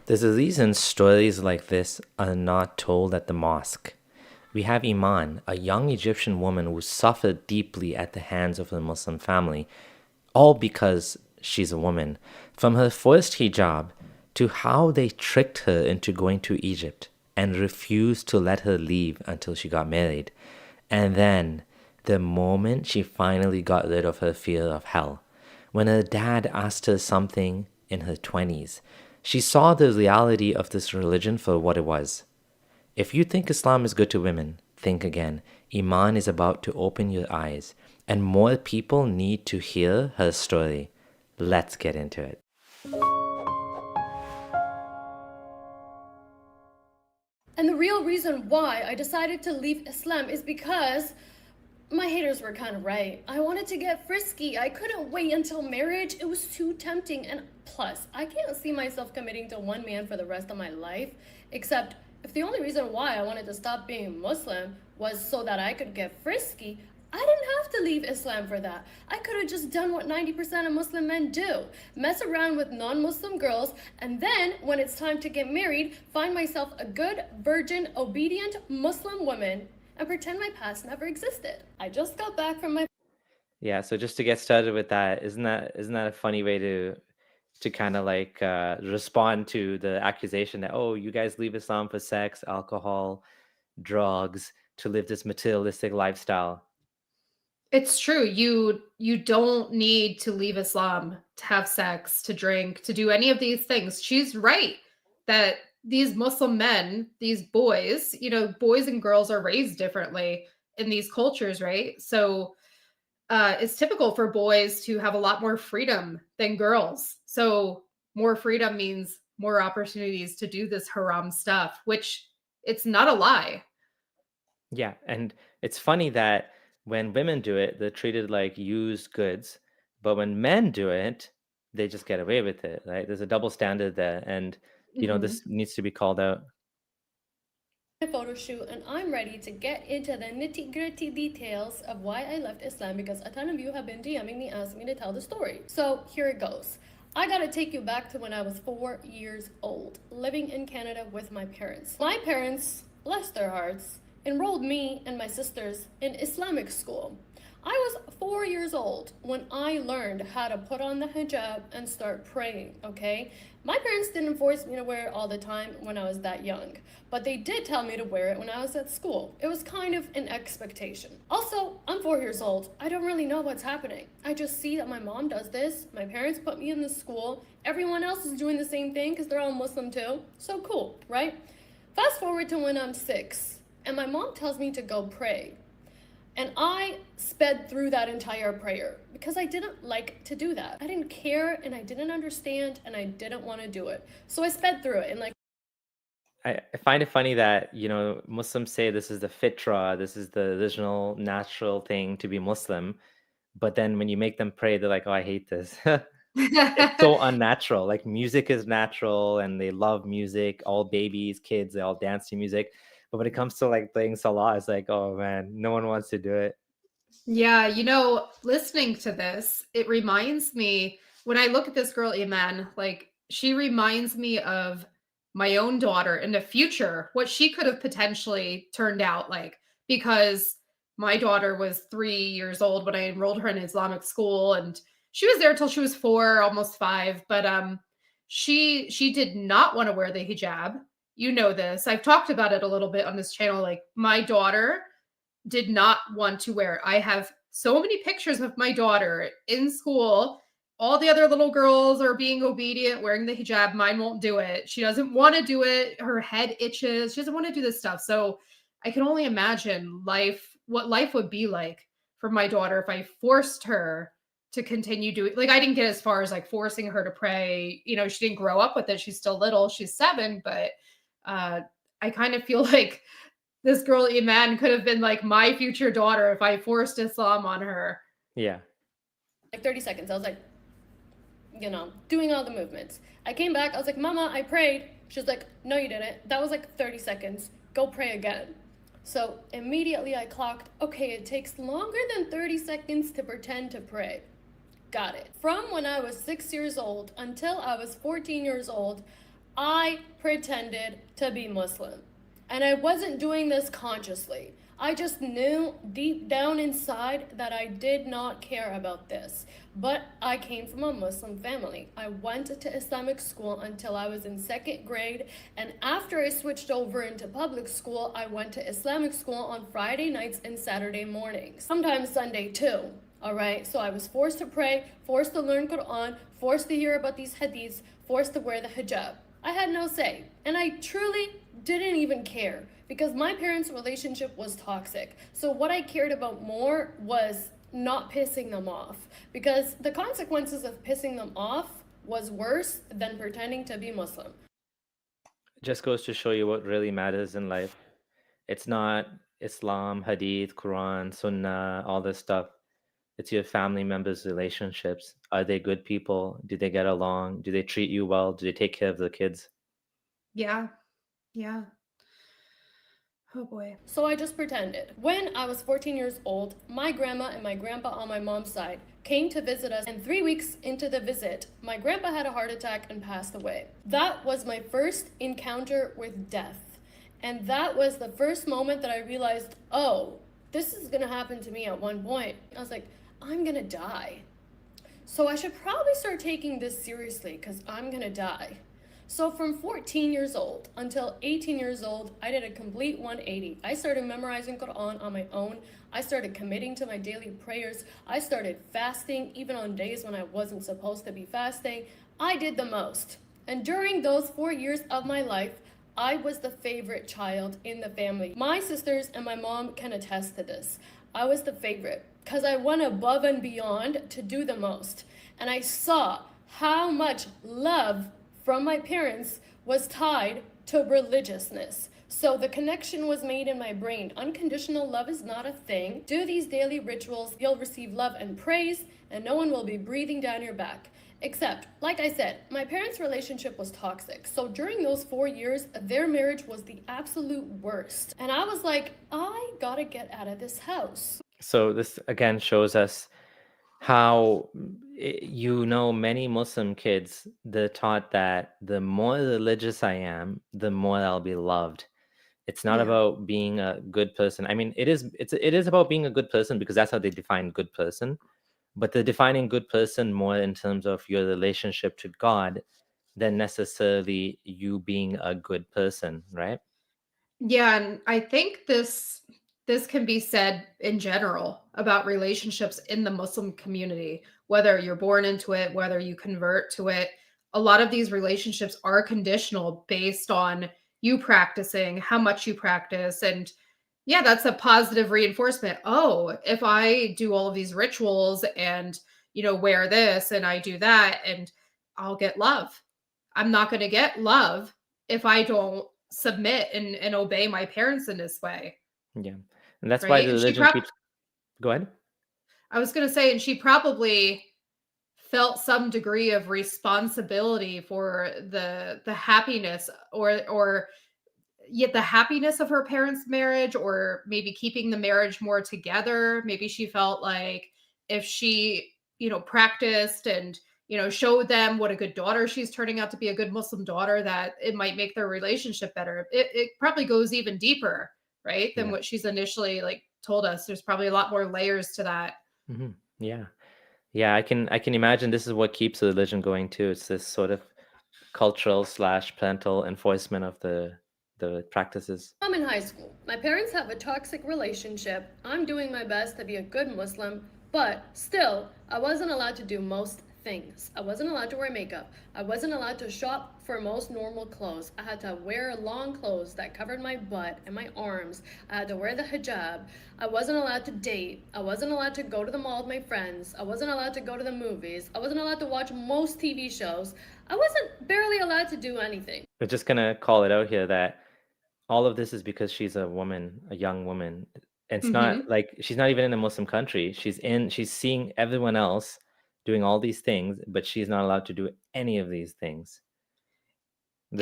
There's a reason stories like this are not told at the mosque. We have Iman, a young Egyptian woman who suffered deeply at the hands of her Muslim family, all because she's a woman. From her first hijab to how they tricked her into going to Egypt and refused to let her leave until she got married. And then, the moment she finally got rid of her fear of hell, when her dad asked her something in her 20s, she saw the reality of this religion for what it was. If you think Islam is good to women, think again. Iman is about to open your eyes, and more people need to hear her story. Let's get into it. And the real reason why I decided to leave Islam is because my haters were kind of right. I wanted to get frisky. I couldn't wait until marriage. It was too tempting. And plus, I can't see myself committing to one man for the rest of my life. Except if the only reason why I wanted to stop being Muslim was so that I could get frisky, I didn't have to leave Islam for that. I could have just done what 90% of Muslim men do, mess around with non Muslim girls, and then, when it's time to get married, find myself a good, virgin, obedient Muslim woman and pretend my past never existed. I just got back from my Yeah, so just to get started with that, isn't that a funny way to kind of like respond to the accusation that, oh, you guys leave Islam for sex, alcohol, drugs, to live this materialistic lifestyle? It's true. You don't need to leave Islam to have sex, to drink, to do any of these things. She's right that these Muslim men, these boys, boys and girls are raised differently in these cultures, right? So it's typical for boys to have a lot more freedom than girls. So more freedom means more opportunities to do this haram stuff, which it's not a lie. Yeah, and it's funny that when women do it, they're treated like used goods, but when men do it, they just get away with it, right? There's a double standard there, and Mhm. this needs to be called out. photo shoot, and I'm ready to get into the nitty gritty details of why I left Islam because a ton of you have been DMing me asking me to tell the story. So here it goes. I gotta take you back to when I was 4 years old, living in Canada with my parents. My parents, bless their hearts, enrolled me and my sisters in Islamic school. I was 4 years old when I learned how to put on the hijab and start praying, okay? My parents didn't force me to wear it all the time when I was that young, but they did tell me to wear it when I was at school. It was kind of an expectation. Also, I'm 4 years old. I don't really know what's happening. I just see that my mom does this, my parents put me in the school, everyone else is doing the same thing because they're all Muslim too. So cool, right? Fast forward to when I'm 6, and my mom tells me to go pray. And I sped through that entire prayer because I didn't like to do that. I didn't care and I didn't understand and I didn't want to do it. So I sped through it and like I find it funny that, Muslims say this is the fitra, this is the original natural thing to be Muslim, but then when you make them pray, they're like, oh, I hate this. It's so unnatural. Like music is natural and they love music. All babies, kids, they all dance to music. But when it comes to like playing Salah, it's like, oh man, no one wants to do it. Yeah, listening to this, it reminds me when I look at this girl, Eman, like she reminds me of my own daughter in the future, what she could have potentially turned out like, because my daughter was 3 years old when I enrolled her in Islamic school, and she was there till she was 4, almost 5. But she did not want to wear the hijab. You know this. I've talked about it a little bit on this channel. Like my daughter did not want to wear it. I have so many pictures of my daughter in school. All the other little girls are being obedient, wearing the hijab. Mine won't do it. She doesn't want to do it. Her head itches. She doesn't want to do this stuff. So I can only imagine what life would be like for my daughter if I forced her to continue doing, like, I didn't get as far as like forcing her to pray. She didn't grow up with it. She's still little. She's 7, but uh I kind of feel like this girl Iman could have been like my future daughter if I forced Islam on her. Yeah. 30 seconds. I was like, doing all the movements. I came back. I was like, Mama, I prayed. She was like, no, you didn't. That was like 30 seconds. Go pray again. So immediately I clocked, okay, it takes longer than 30 seconds to pretend to pray. Got it. From when I was 6 years old until I was 14 years old, I pretended to be Muslim. And I wasn't doing this consciously. I just knew deep down inside that I did not care about this. But I came from a Muslim family. I went to Islamic school until I was in second grade. And after I switched over into public school, I went to Islamic school on Friday nights and Saturday mornings. Sometimes Sunday too. All right, so I was forced to pray, forced to learn Quran, forced to hear about these hadiths, forced to wear the hijab. I had no say, and I truly didn't even care because my parents' relationship was toxic. So what I cared about more was not pissing them off because the consequences of pissing them off was worse than pretending to be Muslim. It just goes to show you what really matters in life. It's not Islam, Hadith, Quran, Sunnah, all this stuff. It's your family members' relationships. Are they good people? Do they get along? Do they treat you well? Do they take care of the kids? Yeah. Yeah. Oh boy. So I just pretended. When I was 14 years old, my grandma and my grandpa on my mom's side came to visit us, and 3 weeks into the visit, my grandpa had a heart attack and passed away. That was my first encounter with death. And that was the first moment that I realized, oh, this is gonna happen to me at one point. I was like, I'm gonna die. So I should probably start taking this seriously because I'm gonna die. So from 14 years old until 18 years old, I did a complete 180. I started memorizing Quran on my own. I started committing to my daily prayers. I started fasting even on days when I wasn't supposed to be fasting. I did the most. And during those 4 years of my life, I was the favorite child in the family. My sisters and my mom can attest to this. I was the favorite because I went above and beyond to do the most. And I saw how much love from my parents was tied to religiousness. So the connection was made in my brain. Unconditional love is not a thing. Do these daily rituals, you'll receive love and praise, and no one will be breathing down your back. Except, like I said, my parents' relationship was toxic. So during those 4 years, their marriage was the absolute worst. And I was like, I gotta get out of this house. So this again shows us how many Muslim kids, they're taught that the more religious I am, the more I'll be loved. It's not Yeah. about being a good person. I mean, it is about being a good person because that's how they define good person. But they're defining good person more in terms of your relationship to God than necessarily you being a good person, right? Yeah, and I think this can be said in general about relationships in the Muslim community, whether you're born into it, whether you convert to it. A lot of these relationships are conditional based on you practicing, how much you practice, and yeah, that's a positive reinforcement. Oh, if I do all of these rituals and wear this and I do that and I'll get love. I'm not going to get love if I don't submit and obey my parents in this way, Yeah. And that's why right? the And religion keeps. Go ahead. I was going to say, and she probably felt some degree of responsibility for the happiness or yet the happiness of her parents' marriage, or maybe keeping the marriage more together. Maybe she felt like if she, practiced and, showed them what a good daughter she's turning out to be, a good Muslim daughter, that it might make their relationship better. It probably goes even deeper, right? Than Yeah. what she's initially like told us. There's probably a lot more layers to that. Yeah. Yeah, I can imagine this is what keeps the religion going too. It's this sort of cultural slash parental enforcement of the practices. I'm in high school. My parents have a toxic relationship. I'm doing my best to be a good Muslim, but still, I wasn't allowed to do most things. I wasn't allowed to wear makeup. I wasn't allowed to shop for most normal clothes. I had to wear long clothes that covered my butt and my arms. I had to wear the hijab. I wasn't allowed to date. I wasn't allowed to go to the mall with my friends. I wasn't allowed to go to the movies. I wasn't allowed to watch most TV shows. I wasn't barely allowed to do anything. We're just gonna call it out here that all of this is because she's a woman, a young woman. It's not Hmm. like she's not even in a Muslim country. She's seeing everyone else doing all these things, but she's not allowed to do any of these things. And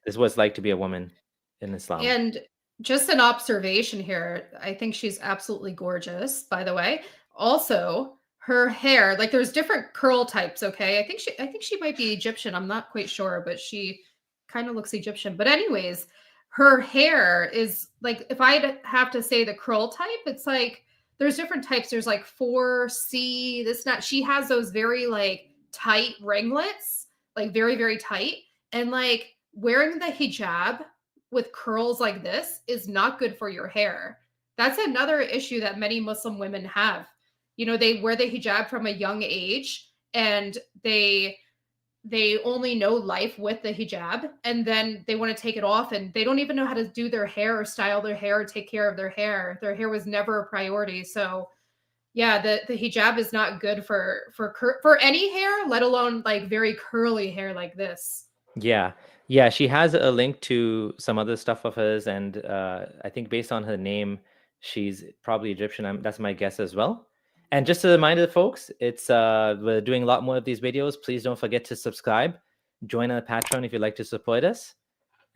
This was like to be a woman in Islam. And just an observation here, I think she's absolutely gorgeous, by the way. Also, her hair, like there's different curl types, okay? I think she might be Egyptian. I'm not quite sure, but she kind of looks Egyptian. But anyways, her hair is like, if I'd have to say the curl type, it's like there's different types. There's like 4C, this not. She has those very like tight ringlets, like very very tight, and like wearing the hijab with curls like this is not good for your hair. That's another issue that many Muslim women have. You know, they wear the hijab from a young age, and they only know life with the hijab, and then they want to take it off, and they don't even know how to do their hair or style their hair or take care of their hair. Their hair was never a priority. So yeah, the hijab is not good for any hair, let alone like very curly hair like this. Yeah. Yeah, she has a link to some other stuff of hers, and I think based on her name, she's probably Egyptian. That's my guess as well. And just a reminder, folks, it's we're doing a lot more of these videos. Please don't forget to subscribe. Join our Patreon if you'd like to support us.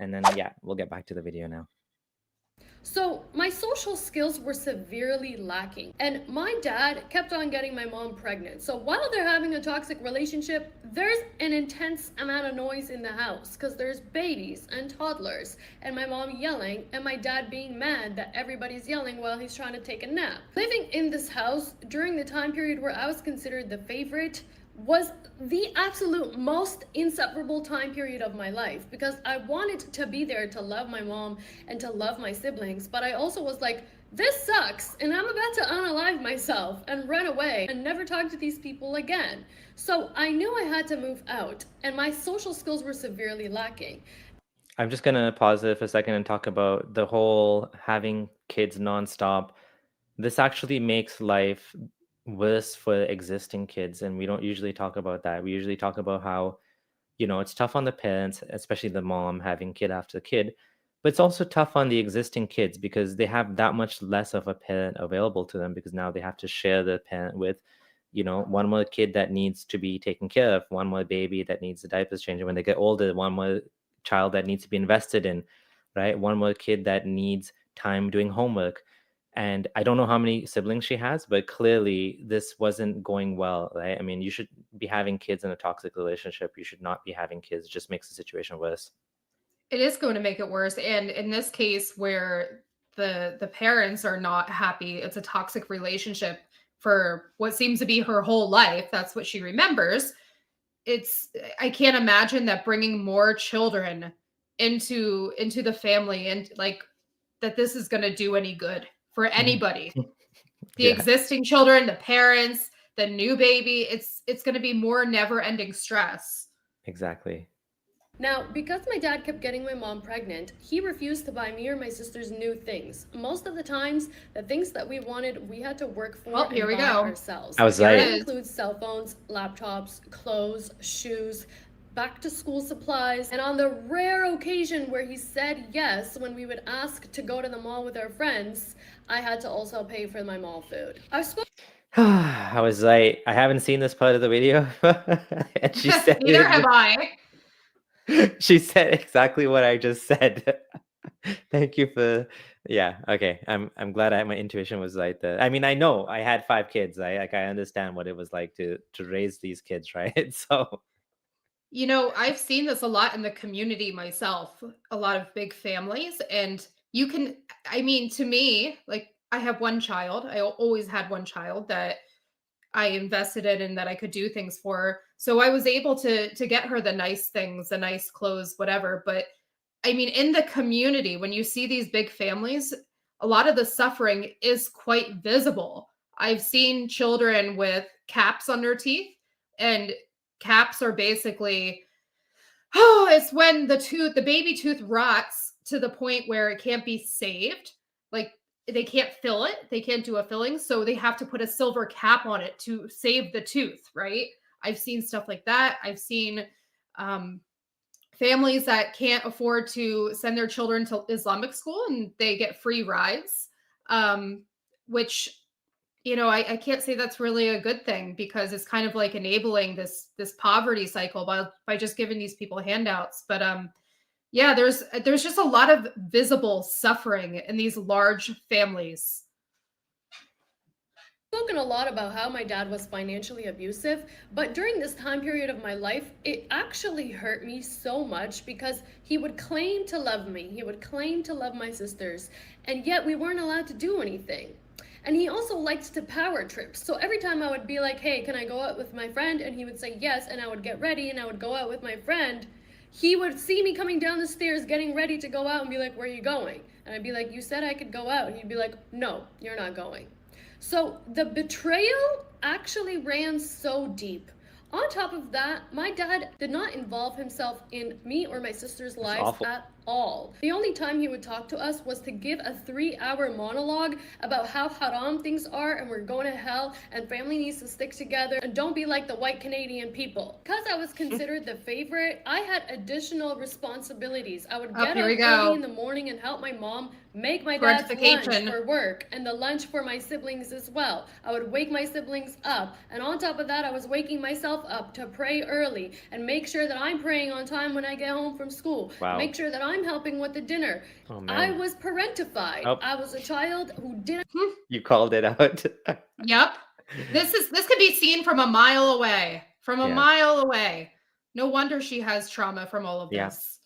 And then, yeah, we'll get back to the video now. So, my social skills were severely lacking, and my dad kept on getting my mom pregnant. So, while they're having a toxic relationship, there's an intense amount of noise in the house because there's babies and toddlers, and my mom yelling, and my dad being mad that everybody's yelling while he's trying to take a nap. Living in this house during the time period where I was considered the favorite was the absolute most insufferable time period of my life because I wanted to be there to love my mom and to love my siblings, but I also was like, this sucks and I'm about to unalive myself and run away and never talk to these people again. So I knew I had to move out, and my social skills were severely lacking. I'm just gonna pause it for a second and talk about the whole having kids nonstop. This actually makes life worse for existing kids, and we don't usually talk about that. We usually talk about how, it's tough on the parents, especially the mom having kid after kid, but it's also tough on the existing kids because they have that much less of a parent available to them because now they have to share the parent with, one more kid that needs to be taken care of, one more baby that needs the diapers changed. When they get older, one more child that needs to be invested in, right? One more kid that needs time doing homework. And I don't know how many siblings she has, but clearly this wasn't going well, right? I mean, you should be having kids in a toxic relationship. You should not be having kids. It just makes the situation worse. It is going to make it worse. And in this case where the parents are not happy, it's a toxic relationship for what seems to be her whole life. That's what she remembers. It's I can't imagine that bringing more children into the family and like that this is going to do any good for anybody. The Yeah, existing children, the parents, the new baby, it's going to be more never-ending stress. exactly. Now, because my dad kept getting my mom pregnant, he refused to buy me or my sisters new things. Most of the times, the things that we wanted, we had to work for Well, and here we buy go. ourselves. I was Here it like, That is. includes cell phones, laptops, clothes, shoes, back to school supplies, and on the rare occasion where he said yes when we would ask to go to the mall with our friends, I had to also pay for my mall food. I've spoken I was like, I haven't seen this part of the video. And she said Neither have I. she said exactly what I just said. Thank you for, yeah, okay. I'm glad my intuition was right there. I mean, I know I had 5 kids. I understand what it was like to raise these kids, right? So You know, I've seen this a lot in the community myself, a lot of big families. And you can, I mean, to me, like I have one child. Always had one child that I invested in and that I could do things for her. So I was able to get her the nice things, the nice clothes, whatever. But I mean, in the community, when you see these big families, a lot of the suffering is quite visible. I've seen children with caps on their teeth, and caps are basically, oh, it's when the baby tooth rots to the point where it can't be saved. Like they can't fill it, they can't do a filling, so they have to put a silver cap on it to save the tooth, right? I've seen stuff like that. I've seen um, families that can't afford to send their children to Islamic school and they get free rides, which I can't say that's really a good thing because it's kind of like enabling this poverty cycle by just giving these people handouts. But yeah, there's just a lot of visible suffering in these large families. Spoken a lot about how my dad was financially abusive, but during this time period of my life, it actually hurt me so much because he would claim to love me. He would claim to love my sisters, and yet we weren't allowed to do anything. And he also liked to power trip. So every time I would be like, hey, can I go out with my friend? And he would say yes, and I would get ready and I would go out with my friend. He would see me coming down the stairs getting ready to go out and be like, where are you going? And I'd be like, you said I could go out. And he'd be like, no, you're not going. So the betrayal actually ran so deep. On top of that, my dad did not involve himself in me or my sister's That's lives awful. at all. The only time he would talk to us was to give a 3-hour monologue about how haram things are and we're going to hell and family needs to stick together and don't be like the white Canadian people. Because I was considered the favorite, I had additional responsibilities. I would get Here up we early in go. the morning and help my mom make my dad's lunch Parentification. for work and the lunch for my siblings as well. I would wake my siblings up, and on top of that, I was waking myself up to pray early and make sure that I'm praying on time when I get home from school. Wow. Make sure that I'm helping with the dinner. Oh I man. was parentified. Oh, I was a child who didn't. you called it out. Yep. This could be seen from a mile away. From a Yeah. mile away. No wonder she has trauma from all of Yeah. this.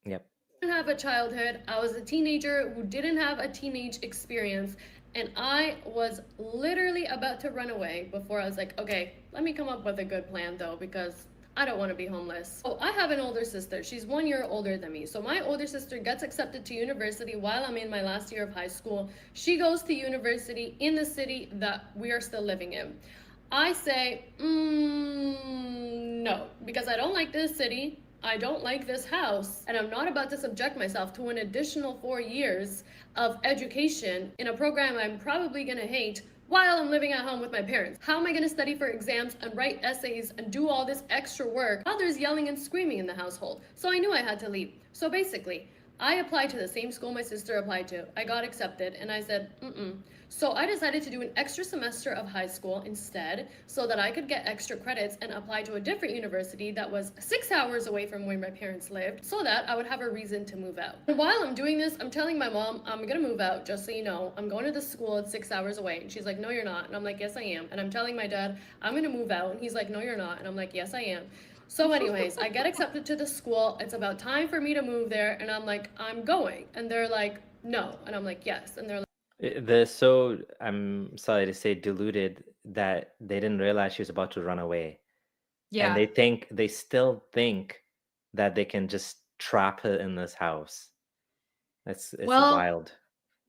Yep. Have a childhood. I was a teenager who didn't have a teenage experience, and I was literally about to run away before I was like, okay, let me come up with a good plan though, because I don't want to be homeless. So I have an older sister. She's 1 year older than me. So my older sister gets accepted to university while I'm in my last year of high school. She goes to university in the city that we are still living in. I say, no, because I don't like this city. I don't like this house, and I'm not about to subject myself to an additional 4 years of education in a program I'm probably gonna hate while I'm living at home with my parents. How am I gonna study for exams and write essays and do all this extra work while there's yelling and screaming in the household? So I knew I had to leave. So basically, I applied to the same school my sister applied to. I got accepted, and I said, So I decided to do an extra semester of high school instead so that I could get extra credits and apply to a different university that was 6 hours away from where my parents lived so that I would have a reason to move out. And while I'm doing this, I'm telling my mom, I'm gonna move out, just so you know. I'm going to the school, it's 6 hours away. And she's like, no, you're not. And I'm like, yes, I am. And I'm telling my dad, I'm gonna move out. And he's like, no, you're not. And I'm like, yes, I am. So anyways, I get accepted to the school. It's about time for me to move there. And I'm like, I'm going. And they're like, no. And I'm like, yes. And they're like, They're so, I'm sorry to say, deluded that they didn't realize she was about to run away. And Yeah. they still think that they can just trap her in this house. It's Well, wild.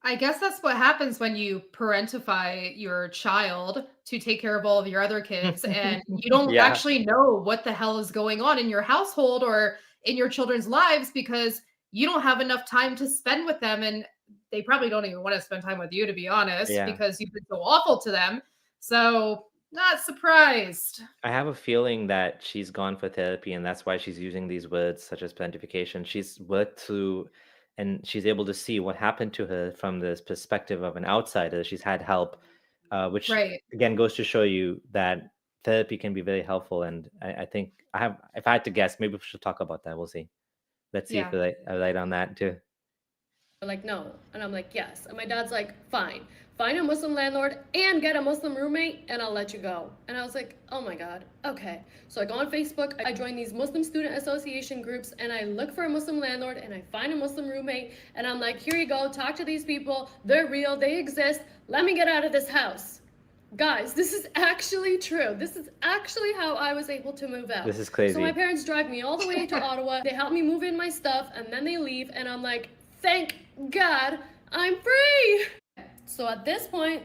I guess that's what happens when you parentify your child to take care of all of your other kids and you don't Yeah. actually know what the hell is going on in your household or in your children's lives because you don't have enough time to spend with them and they probably don't even want to spend time with you to be honest Yeah. because you've been so awful to them. So, not surprised. I have a feeling that she's gone for therapy, and that's why she's using these words such as planification. She's worked through and she's able to see what happened to her from this perspective of an outsider. She's had help, which Right. again goes to show you that therapy can be very helpful. And I think if I had to guess, maybe we should talk about that. We'll see. Let's see if Yeah. I light on that too. they're like, no. And I'm like, yes. And my dad's like, fine. Find a Muslim landlord and get a Muslim roommate and I'll let you go. And I was like, oh my God, okay. So I go on Facebook, I join these Muslim student association groups and I look for a Muslim landlord and I find a Muslim roommate and I'm like, here you go, talk to these people. They're real, they exist. Let me get out of this house. Guys, this is actually true. This is actually how I was able to move out. This is crazy. So my parents drive me all the way to Ottawa. They help me move in my stuff and then they leave and I'm like, thank God I'm free. So at this point,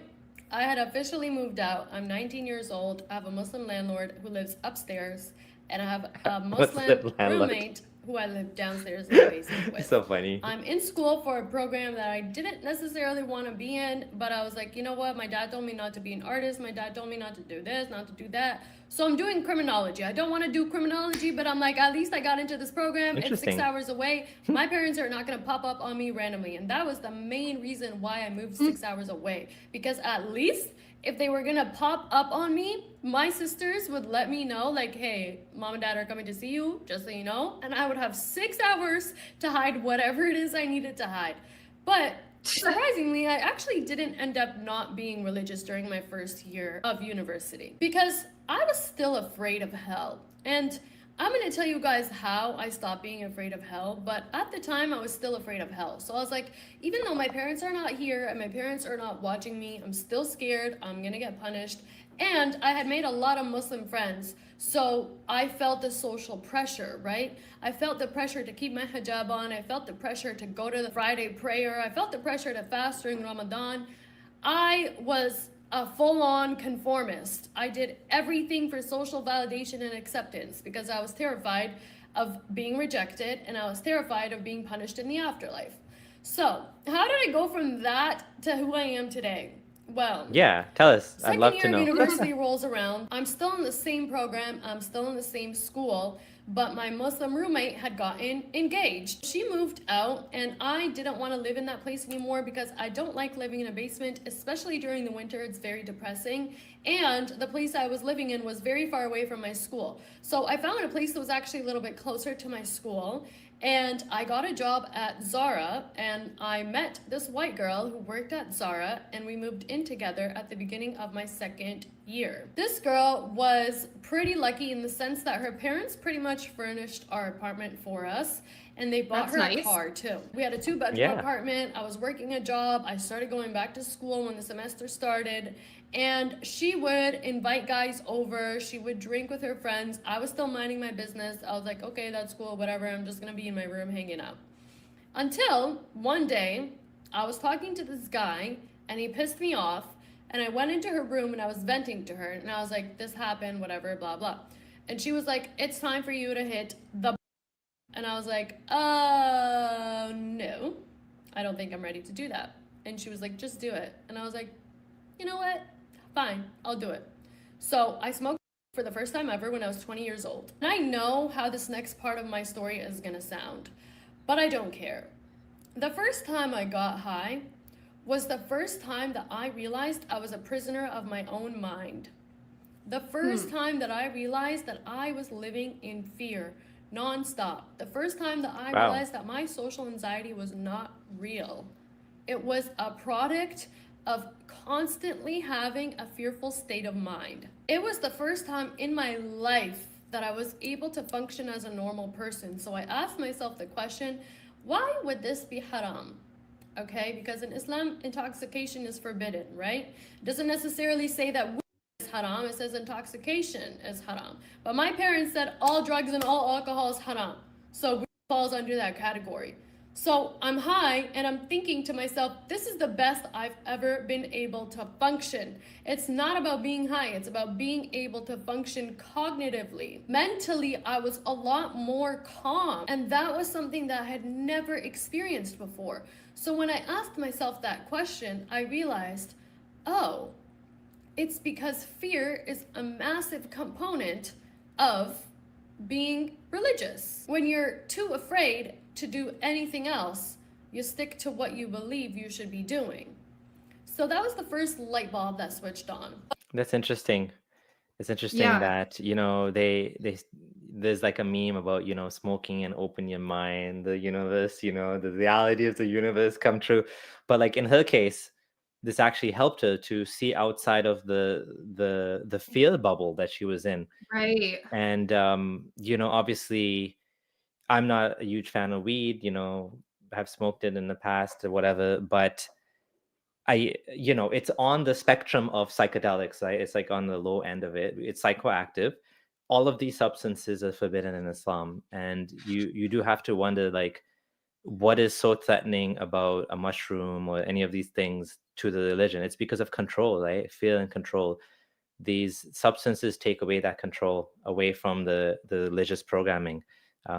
I had officially moved out. I'm 19 years old. I have a Muslim landlord who lives upstairs, and I have a Muslim roommate who I live downstairs in the basement with. So funny. I'm in school for a program that I didn't necessarily want to be in, but I was like, you know what? My dad told me not to be an artist. My dad told me not to do this, not to do that. So I'm doing criminology. I don't want to do criminology, but I'm like, at least I got into this program. It's 6 hours away. My parents are not going to pop up on me randomly. And that was the main reason why I moved 6 hours away. Because at least if they were going to pop up on me, my sisters would let me know, like, hey, mom and dad are coming to see you, just so you know. And I would have 6 hours to hide whatever it is I needed to hide. But Surprisingly, I actually didn't end up not being religious during my first year of university because I was still afraid of hell. And I'm going to tell you guys how I stopped being afraid of hell, but at the time I was still afraid of hell. So I was like, even though my parents are not here and my parents are not watching me, I'm still scared. I'm going to get punished. And I had made a lot of Muslim friends, so I felt the social pressure, right? I felt the pressure to keep my hijab on. I felt the pressure to go to the Friday prayer. I felt the pressure to fast during Ramadan. I was a full on conformist. I did everything for social validation and acceptance because I was terrified of being rejected and I was terrified of being punished in the afterlife. So, how did I go from that to who I am today? Well, Yeah, tell us. I'd second love to year of know. university rolls around. I'm still in the same program, I'm still in the same school, but my Muslim roommate had gotten engaged. She moved out, and I didn't want to live in that place anymore because I don't like living in a basement, especially during the winter. It's very depressing. And the place I was living in was very far away from my school. So I found a place that was actually a little bit closer to my school. And I got a job at Zara, and I met this white girl who worked at Zara, and we moved in together at the beginning of my second year. This girl was pretty lucky in the sense that her parents pretty much furnished our apartment for us, and they bought That's her a nice. car too. We had a 2 bedroom Yeah. apartment. I was working a job. I started going back to school when the semester started, and she would invite guys over. She would drink with her friends. I was still minding my business. I was like, okay, that's cool, whatever. I'm just gonna be in my room hanging out. Until one day, I was talking to this guy and he pissed me off. And I went into her room and I was venting to her. And I was like, this happened, whatever, blah, blah. And she was like, it's time for you to hit the. And I was like, no, I don't think I'm ready to do that. And she was like, just do it. And I was like, you know what? Fine, I'll do it. So I smoked for the first time ever when I was 20 years old. And I know how this next part of my story is gonna sound, but I don't care. The first time I got high was the first time that I realized I was a prisoner of my own mind. The first time that I realized that I was living in fear nonstop. The first time that I Wow. realized that my social anxiety was not real. It was a product of constantly having a fearful state of mind. It was the first time in my life that I was able to function as a normal person. So I asked myself the question, why would this be haram? Okay, because in Islam, intoxication is forbidden, right? It doesn't necessarily say that weed is haram, it says intoxication is haram. But my parents said all drugs and all alcohol is haram. So weed falls under that category. So I'm high and I'm thinking to myself, this is the best I've ever been able to function. It's not about being high, it's about being able to function cognitively. Mentally, I was a lot more calm, and that was something that I had never experienced before. So when I asked myself that question, I realized, oh, it's because fear is a massive component of being religious. When you're too afraid to do anything else, you stick to what you believe you should be doing. So that was the first light bulb that switched on. That's interesting. It's interesting Yeah, that, there's like a meme about, smoking and open your mind, the universe, the reality of the universe come true. But like in her case, this actually helped her to see outside of the fear bubble that she was in. right. And obviously I'm not a huge fan of weed, have smoked it in the past or whatever, but it's on the spectrum of psychedelics, right? It's like on the low end of it. It's psychoactive. All of these substances are forbidden in Islam, and you do have to wonder, like, what is so threatening about a mushroom or any of these things to the religion? It's because of control, right? Fear and control. These substances take away that control away from the religious programming,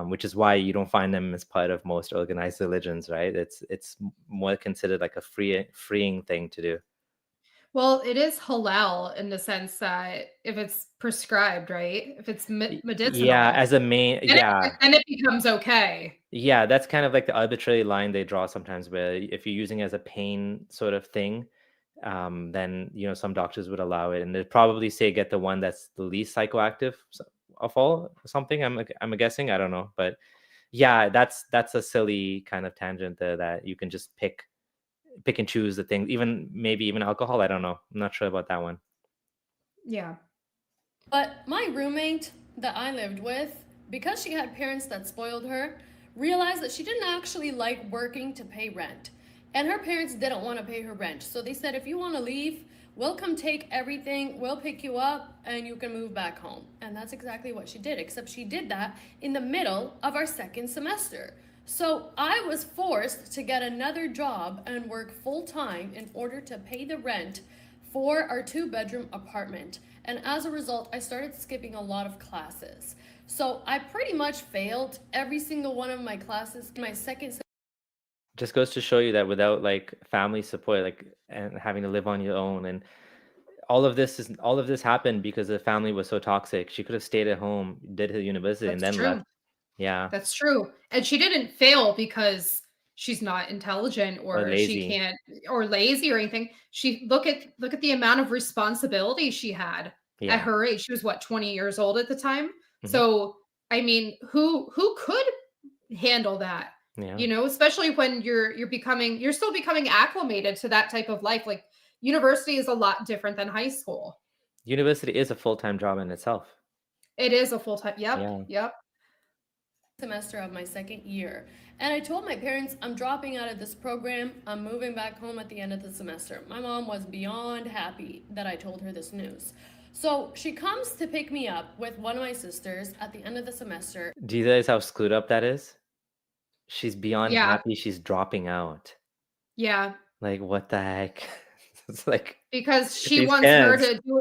which is why you don't find them as part of most organized religions, right? It's more considered like a freeing thing to do. Well, it is halal in the sense that if it's prescribed, right? If it's Yeah, medicinal, as a main, then yeah. then it becomes okay. Yeah, that's kind of like the arbitrary line they draw sometimes, where if you're using it as a pain sort of thing, then some doctors would allow it, and they'd probably say get the one that's the least psychoactive of all, or something. I'm guessing, I don't know, but yeah, that's a silly kind of tangent there that you can just pick pick and choose the things, even maybe even alcohol. I don't know. I'm not sure about that one. Yeah. But my roommate that I lived with, because she had parents that spoiled her, realized that she didn't actually like working to pay rent. And her parents didn't want to pay her rent. So they said, if you want to leave, we'll come take everything, we'll pick you up, and you can move back home. And that's exactly what she did, except she did that in the middle of our second semester. So I was forced to get another job and work full time in order to pay the rent for our 2-bedroom apartment. And as a result, I started skipping a lot of classes. So I pretty much failed every single one of my classes in my second. Just goes to show you that without like family support, like and having to live on your own, and all of this happened because the family was so toxic. She could have stayed at home, did her university, and That's then left. true. Yeah, That's true. And she didn't fail because she's not intelligent or or she lazy. can't or lazy or anything. She look at the amount of responsibility she had at Yeah. her age. She was what, 20 years old at the time? Hmm. So, I mean, who could handle that? Yeah. You know, especially when you're still becoming acclimated to that type of life. Like university is a lot different than high school. University is a full-time job in itself. It is a full-time. Yep, Yeah. yep. Semester of my second year. And I told my parents, I'm dropping out of this program. I'm moving back home at the end of the semester. My mom was beyond happy that I told her this news. So she comes to pick me up with one of my sisters at the end of the semester. Do you realize how screwed up that is? She's beyond Yeah, happy she's dropping out. yeah. Like, what the heck? It's like Because she these wants her parents. to do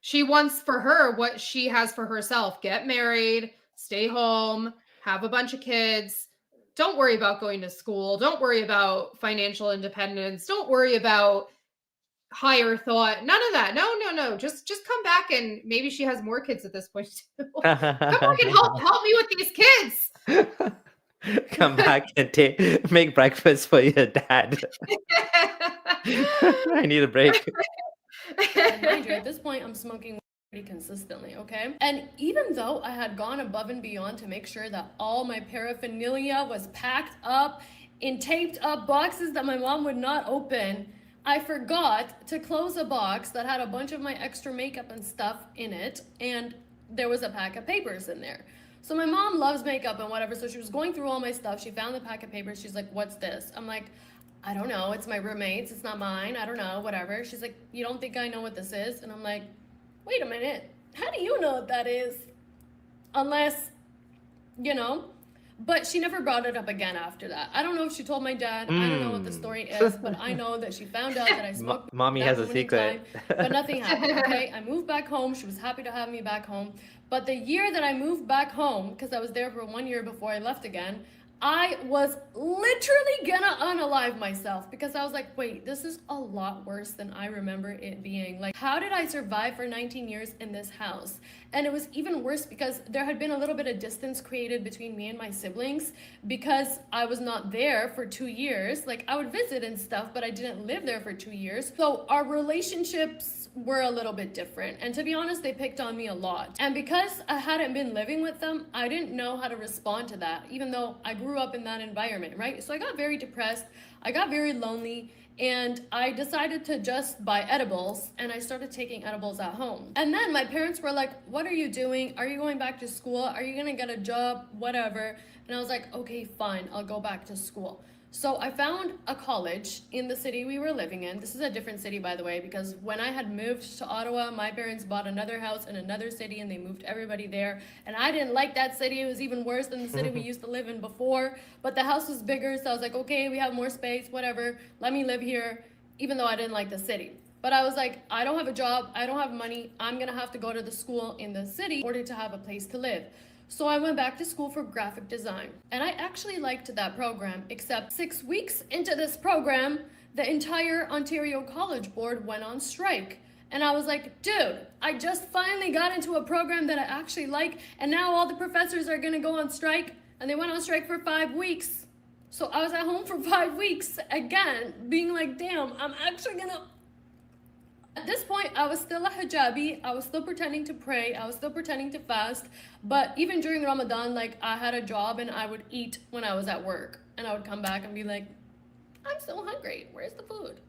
she wants for her what she has for herself. Get married, stay home, have a bunch of kids. Don't worry about going to school. Don't worry about financial independence. Don't worry about higher thought. None of that. No, no, no. Just come back and maybe she has more kids at this point too. Come back and help me with these kids. Come back and make breakfast for your dad. I need a break. And mind you, at this point, I'm smoking pretty consistently, okay? And even though I had gone above and beyond to make sure that all my paraphernalia was packed up in taped up boxes that my mom would not open, I forgot to close a box that had a bunch of my extra makeup and stuff in it, and there was a pack of papers in there. So my mom loves makeup and whatever, so she was going through all my stuff. She found the pack of papers. She's like, "What's this?" I'm like, "I don't know. It's my roommate's. It's not mine. I don't know. Whatever." She's like, "You don't think I know what this is?" And I'm like, "Wait a minute. How do you know what that is? Unless, you know." But she never brought it up again after that. I don't know if she told my dad. I don't know what the story is, but I know that she found out that I smoked Mommy at has that a point in secret. time, but nothing happened. Okay, I moved back home. She was happy to have me back home. But the year that I moved back home, because I was there for 1 year before I left again, I was literally gonna unalive myself because I was like, wait, this is a lot worse than I remember it being. Like, how did I survive for 19 years in this house? And it was even worse because there had been a little bit of distance created between me and my siblings because I was not there for 2 years. Like, I would visit and stuff, but I didn't live there for 2 years. So our relationships were a little bit different. And to be honest, they picked on me a lot. And because I hadn't been living with them, I didn't know how to respond to that, even though I grew up in that environment, right? So I got very depressed. I got very lonely. And I decided to just buy edibles, and I started taking edibles at home. And then my parents were like, "What are you doing? Are you going back to school? Are you gonna get a job? Whatever." And I was like, "Okay, fine, I'll go back to school." So I found a college in the city we were living in. This is a different city, by the way, because when I had moved to Ottawa, my parents bought another house in another city and they moved everybody there. And I didn't like that city. It was even worse than the city we used to live in before. But the house was bigger, so I was like, okay, we have more space, whatever. Let me live here, even though I didn't like the city. But I was like, I don't have a job, I don't have money. I'm gonna have to go to the school in the city in order to have a place to live. So I went back to school for graphic design. And I actually liked that program, except 6 weeks into this program, the entire Ontario College Board went on strike. And I was like, dude, I just finally got into a program that I actually like, and now all the professors are gonna go on strike, and they went on strike for 5 weeks. So I was at home for 5 weeks again, being like, damn, I'm actually gonna. At this point, I was still a hijabi. I was still pretending to pray. I was still pretending to fast. But even during Ramadan, like, I had a job and I would eat when I was at work. And I would come back and be like, I'm so hungry. Where's the food?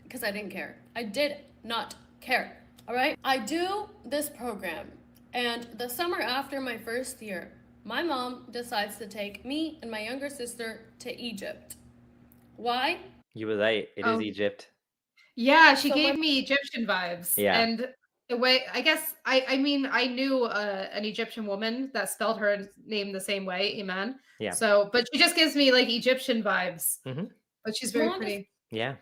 Because I didn't care. I did not care. All right? I do this program, and the summer after my first year, my mom decides to take me and my younger sister to Egypt. Why? You were right. It is Oh, Egypt. yeah, she So my gave me Egyptian vibes, Yeah. and the way I guess I mean, I knew, an Egyptian woman that spelled her name the same way, Iman. Yeah. So but she just gives me, like, Egyptian vibes, Mm-hmm. but she's very mom pretty. Yeah.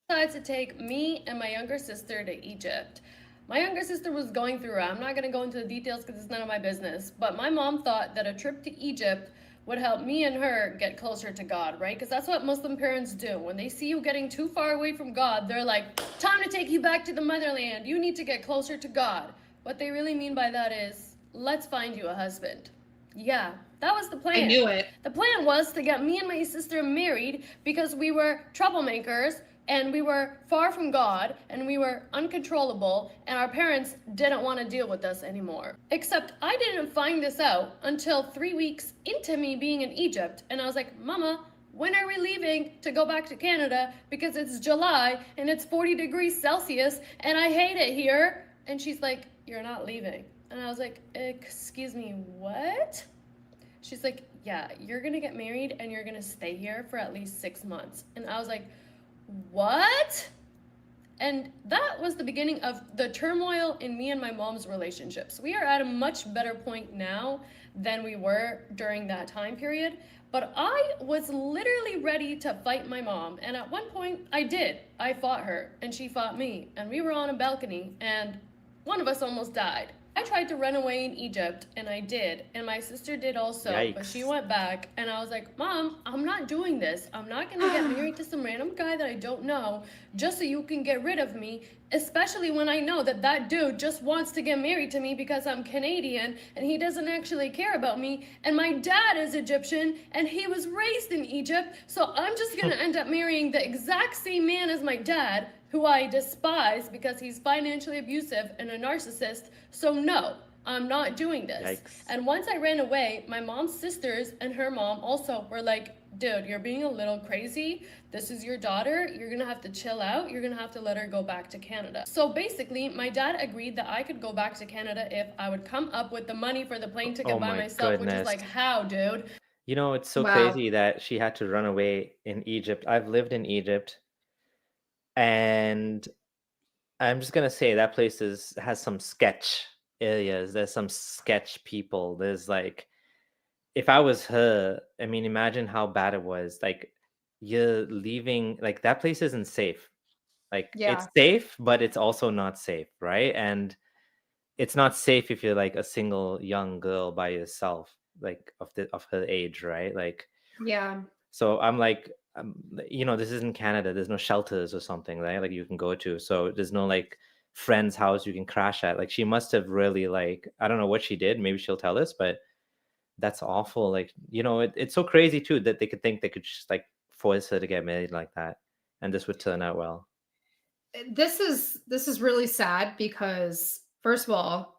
decided to take me and my younger sister to Egypt. My younger sister was going through it. I'm not going to go into the details because it's none of my business. But my mom thought that a trip to Egypt would help me and her get closer to God, right? Because that's what Muslim parents do. When they see you getting too far away from God, they're like, time to take you back to the motherland. You need to get closer to God. What they really mean by that is, let's find you a husband. Yeah, that was the I plan. knew it. The plan was to get me and my sister married because we were troublemakers and we were far from God and we were uncontrollable and our parents didn't want to deal with us anymore. Except I didn't find this out until 3 weeks into me being in Egypt, and I was like, Mama, when are we leaving to go back to Canada? Because it's July and it's 40 degrees Celsius and I hate it here. And she's like, you're not leaving. And I was like, excuse me, what? She's like, yeah, you're gonna get married and you're gonna stay here for at least 6 months. And I was like, what? And that was the beginning of the turmoil in me and my mom's relationships. We are at a much better point now than we were during that time period. But I was literally ready to fight my mom. And at one point, I did. I fought her, and she fought me. And we were on a balcony, and one of us almost died. I tried to run away in Egypt, and I did, and my sister did also, but she Yikes. went back, and I was like, Mom, I'm not doing this. I'm not gonna get married to some random guy that I don't know just so you can get rid of me, especially when I know that that dude just wants to get married to me because I'm Canadian and he doesn't actually care about me, and my dad is Egyptian and he was raised in Egypt, so I'm just gonna end up marrying the exact same man as my dad, who I despise because he's financially abusive and a narcissist. So, no, I'm not doing this. Yikes. And once I ran away, my mom's sisters and her mom also were like, dude, you're being a little crazy. This is your daughter. You're gonna have to chill out. You're gonna have to let her go back to Canada. So basically, my dad agreed that I could go back to Canada if I would come up with the money for the plane ticket Oh by my myself, which is goodness. like, how, dude? You know, it's so Wow. crazy that she had to run away in Egypt. I've lived in Egypt, and I'm just gonna say that place has some sketch areas. There's some sketch people. There's like, if I was her, I mean, imagine how bad it was. Like, you're leaving, like, that place isn't safe. Like, it's Yeah. safe, but it's also not safe, right? And it's not safe if you're like a single young girl by yourself, like of her age, right? Like, Yeah. so I'm like, this isn't Canada. There's no shelters or something, right? Like you can go to. So there's no like friend's house you can crash at. Like she must have really like, I don't know what she did. Maybe she'll tell us, but that's awful. Like, it's so crazy too that they could think they could just like force her to get married like that, and this would turn out well. This is really sad because first of all,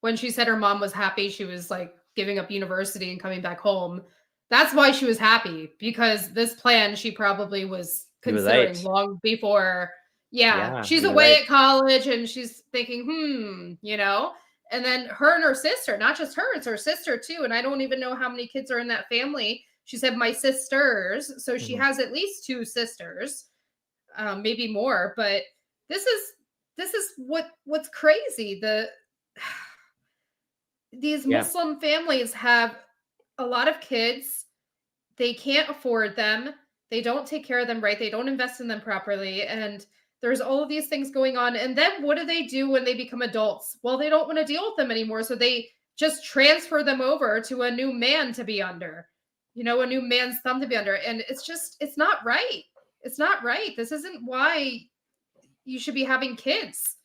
when she said her mom was happy she was like giving up university and coming back home, that's why she was happy, because this plan she probably was You were right. considering long before. Yeah, Yeah, she's you were away right. at college and she's thinking, and then her and her sister, not just her, it's her sister too, and I don't even know how many kids are in that family. She said my sisters, so she Hmm. has at least two sisters, maybe more. But this is what's crazy. These Yeah, Muslim families have a lot of kids. They can't afford them. They don't take care of them right. They don't invest in them properly. And there's all of these things going on. And then what do they do when they become adults? Well, they don't want to deal with them anymore. So they just transfer them over to a new man to be under, a new man's thumb to be under. And it's not right. It's not right. This isn't why you should be having kids.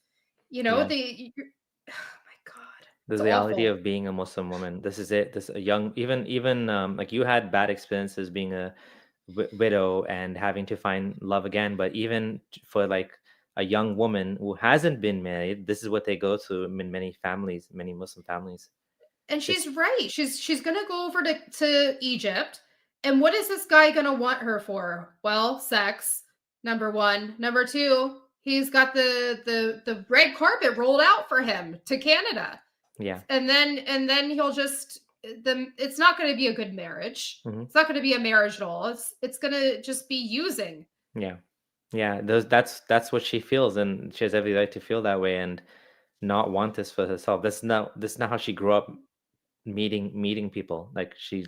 yeah. Oh my God, The it's reality awful. of being a Muslim woman. This is it. This a young, even like you had bad experiences being a widow and having to find love again. But even for like a young woman who hasn't been married, this is what they go through in many families, many Muslim families. And This, she's right. She's gonna go over to Egypt. And what is this guy gonna want her for? Well, sex, number one. Number two, he's got the red carpet rolled out for him to Canada. Yeah. And then he'll just it's not gonna be a good marriage. Hmm. It's not gonna be a marriage at all. It's gonna just be using. Yeah. Yeah. That's what she feels, and she has every right to feel that way and not want this for herself. This is not how she grew up meeting people. Like she's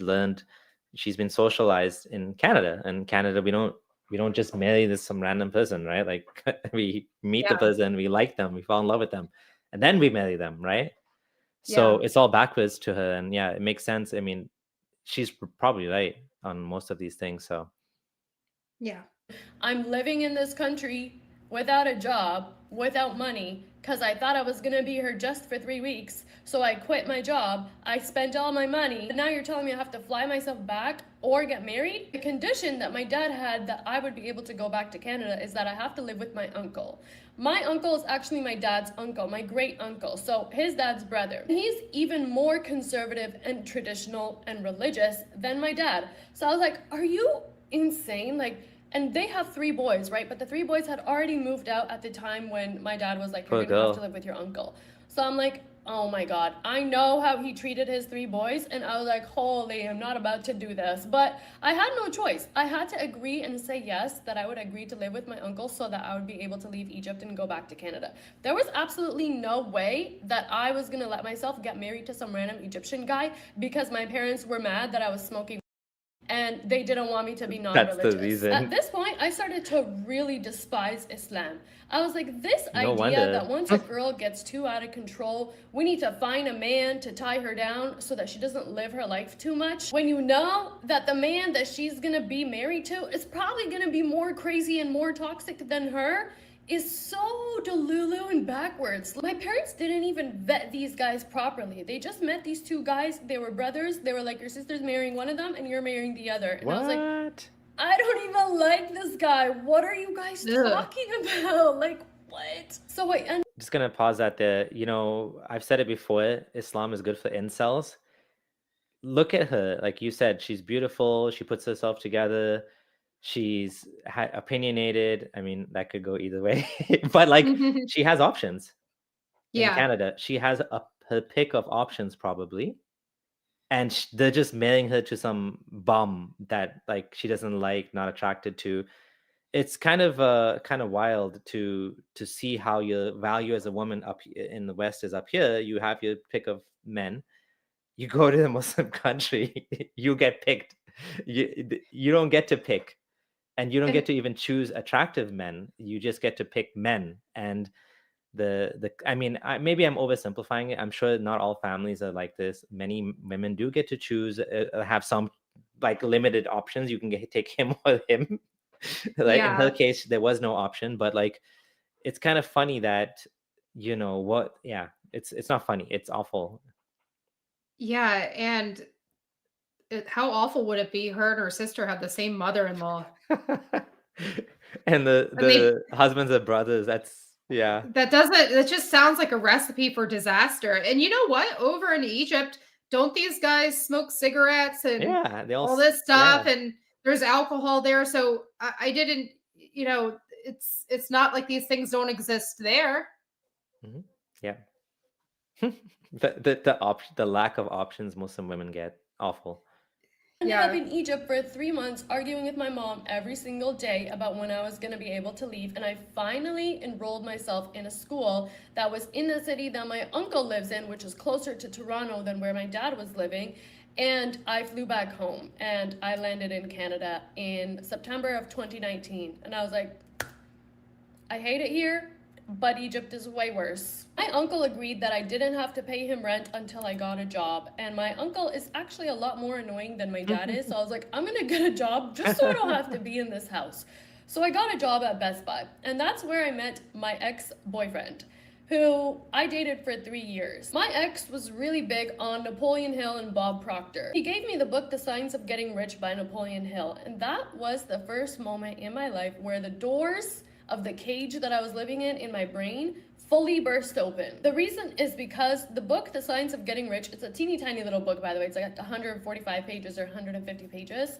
been socialized in Canada. And Canada, we don't just marry this some random person, right? Like we meet the Yeah, person, we like them, we fall in love with them, and then we marry them, right? So yeah, it's all backwards to her, and yeah, it makes sense. I mean, she's probably right on most of these things. So yeah. I'm living in this country without a job, without money, because I thought I was going to be here just for 3 weeks. So I quit my job. I spent all my money. And now you're telling me I have to fly myself back or get married? The condition that my dad had that I would be able to go back to Canada is that I have to live with my uncle. My uncle is actually my dad's uncle, my great uncle, so his dad's brother. He's even more conservative and traditional and religious than my dad. So I was like, are you insane? Like, and they have 3 boys, right? But the 3 boys had already moved out at the time when my dad was like, you're poor gonna have to girl. live with your uncle. So I'm like, oh my God, I know how he treated his 3 boys. And I was like, holy, I'm not about to do this. But I had no choice. I had to agree and say yes, that I would agree to live with my uncle so that I would be able to leave Egypt and go back to Canada. There was absolutely no way that I was gonna let myself get married to some random Egyptian guy because my parents were mad that I was smoking and they didn't want me to be That's the non-religious. At reason. this point, I started to really despise Islam. I was like, this No idea wonder. that once a girl gets too out of control, we need to find a man to tie her down so that she doesn't live her life too much. When you know that the man that she's gonna be married to is probably gonna be more crazy and more toxic than her, is so delulu and backwards. My parents didn't even vet these guys properly. They just met these 2 guys. They were brothers. They were like, your sister's marrying one of them and you're marrying the other. And I was like, What? I don't even like this guy. What are you guys Ugh. talking about? Like, what? So I ended Just gonna pause that there. I've said it before, Islam is good for incels. Look at her. Like you said, she's beautiful, she puts herself together, she's opinionated. I mean, that could go either way. But like she has options in Yeah, Canada. She has her pick of options probably. And they're just mailing her to some bum that like she doesn't like, not attracted to. It's kind of wild to see how your value as a woman in the West is up here. You have your pick of men. You go to the Muslim country, you get picked. You don't get to pick, and you don't get and to even choose attractive men. You just get to pick men. And the I mean, maybe I'm oversimplifying it. I'm sure not all families are like this. Many women do get to choose, have some like limited options. You can take him or him. Like in her yeah, case, there was no option, but like it's kind of funny that what? Yeah, it's not funny. It's awful. yeah, and how awful would it be? Her and her sister have the same mother-in-law, And the and they the husbands are brothers. That's yeah. that just sounds like a recipe for disaster. And you know what? Over in Egypt, don't these guys smoke cigarettes and Yeah, they all all this yeah. stuff? And there's alcohol there, so I didn't. It's not like these things don't exist there. Mhm. Yeah. The lack of options Muslim women get, awful. up Yeah. in Egypt for 3 months arguing with my mom every single day about when I was going to be able to leave. And I finally enrolled myself in a school that was in the city that my uncle lives in, which is closer to Toronto than where my dad was living. And I flew back home and I landed in Canada in September of 2019. And I was like, I hate it here, but Egypt is way worse. My uncle agreed that I didn't have to pay him rent until I got a job, and my uncle is actually a lot more annoying than my dad is, so I was like, I'm gonna get a job just so I don't have to be in this house. So I got a job at Best Buy, and that's where I met my ex-boyfriend, who I dated for 3 years. My ex was really big on Napoleon Hill and Bob Proctor. He gave me the book The Science of Getting Rich by Napoleon Hill, and that was the first moment in my life where the doors of the cage that I was living in my brain fully burst open. The reason is because the book, The Science of Getting Rich, it's a teeny tiny little book, by the way, it's like 145 pages or 150 pages,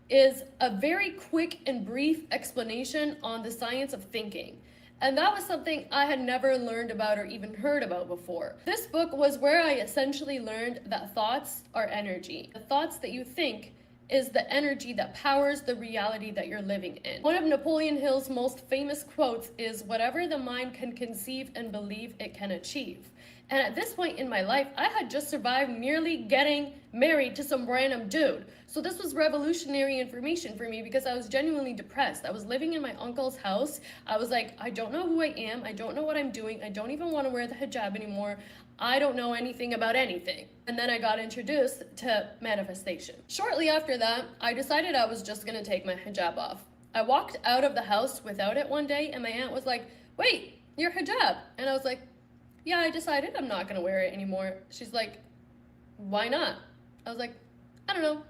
is a very quick and brief explanation on the science of thinking. And that was something I had never learned about or even heard about before. This book was where I essentially learned that thoughts are energy. The thoughts that you think is the energy that powers the reality that you're living in. One of Napoleon Hill's most famous quotes is, "Whatever the mind can conceive and believe, it can achieve." And at this point in my life, I had just survived nearly getting married to some random dude. So this was revolutionary information for me because I was genuinely depressed. I was living in my uncle's house. I was like, I don't know who I am. I don't know what I'm doing. I don't even want to wear the hijab anymore. I don't know anything about anything. And then I got introduced to manifestation. Shortly after that, I decided I was just gonna take my hijab off. I walked out of the house without it one day, and my aunt was like, "Wait, your hijab." And I was like, "Yeah, I decided I'm not gonna wear it anymore." She's like, "Why not?" I was like, "I don't know.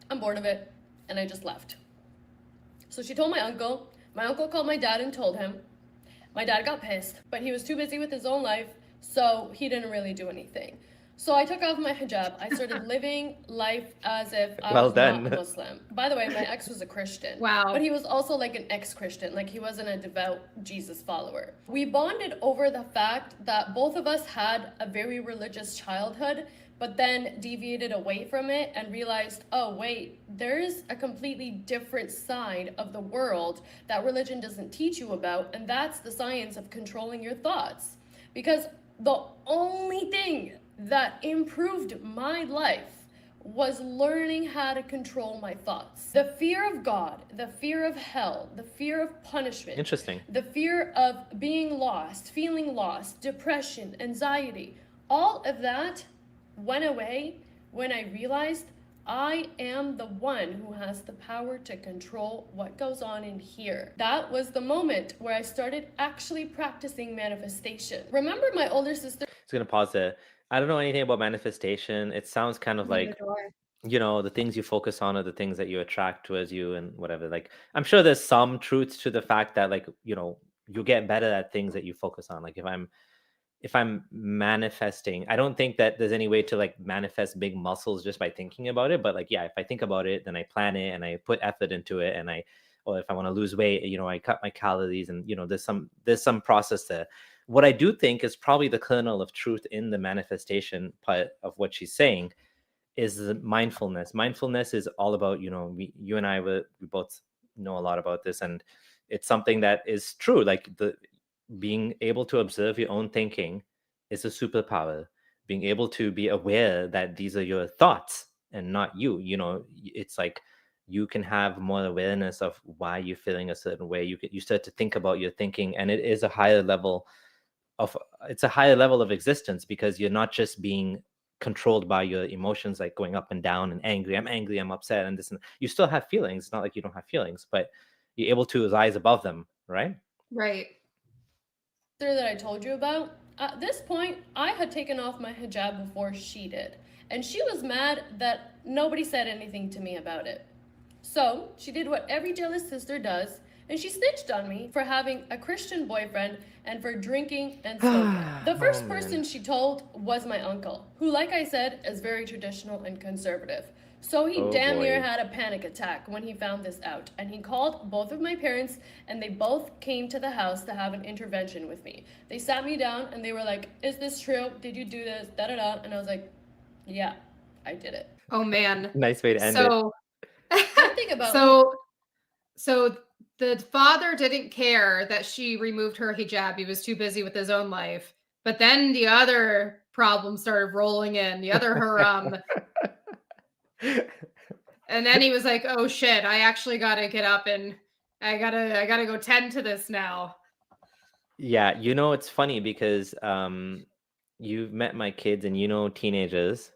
I'm bored of it." And I just left. So she told my uncle. My uncle called my dad and told him. My dad got pissed, but he was too busy with his own life, so he didn't really do anything. So I took off my hijab. I started living life as if I Well was not done. Muslim. By the way, my ex was a Christian. Wow. But he was also like an ex-Christian. Like he wasn't a devout Jesus follower. We bonded over the fact that both of us had a very religious childhood, but then deviated away from it and realized, oh wait, there's a completely different side of the world that religion doesn't teach you about, and that's the science of controlling your thoughts. Because the only thing that improved my life was learning how to control my thoughts. The fear of God, the fear of hell, the fear of punishment, Interesting. the fear of being lost, feeling lost, depression, anxiety, all of that went away when I realized I am the one who has the power to control what goes on in here. That was the moment where I started actually practicing manifestation. Remember my older sister? Just gonna pause there. I don't know anything about manifestation. It sounds kind of Neither like, do I. the things you focus on are the things that you attract towards you and whatever. Like, I'm sure there's some truth to the fact that, like, you get better at things that you focus on. Like, if I'm manifesting, I don't think that there's any way to like manifest big muscles just by thinking about it. But like, yeah, if I think about it, then I plan it and I put effort into it, or if I want to lose weight, I cut my calories, and there's some process there. What I do think is probably the kernel of truth in the manifestation part of what she's saying is the mindfulness. Mindfulness is all about, you and I we both know a lot about this, and it's something that is true. Like, the being able to observe your own thinking is a superpower. Being able to be aware that these are your thoughts and not you. It's like you can have more awareness of why you're feeling a certain way. You start to think about your thinking, and of it's a higher level of existence, because you're not just being controlled by your emotions, like going up and down and angry, I'm upset, and this, and you still have feelings. It's not like you don't have feelings, but you're able to rise above them, right? Right. That I told you about, at this point, I had taken off my hijab before she did. And she was mad that nobody said anything to me about it. So she did what every jealous sister does, and she snitched on me for having a Christian boyfriend and for drinking and smoking. The first Oh, person man. she told was my uncle, who, like I said, is very traditional and conservative. So he Oh damn near boy. had a panic attack when he found this out, and he called both of my parents, and they both came to the house to have an intervention with me. They sat me down and they were like, "Is this true? Did you do this? Da da da." And I was like, "Yeah, I did it." Oh man. Nice way to end it. So One thing about me, so so the father didn't care that she removed her hijab. He was too busy with his own life. But then the other problem started rolling in, the other haram. And then he was like, "Oh shit, I actually got to get up and I got to go tend to this now." Yeah, it's funny because you've met my kids and teenagers,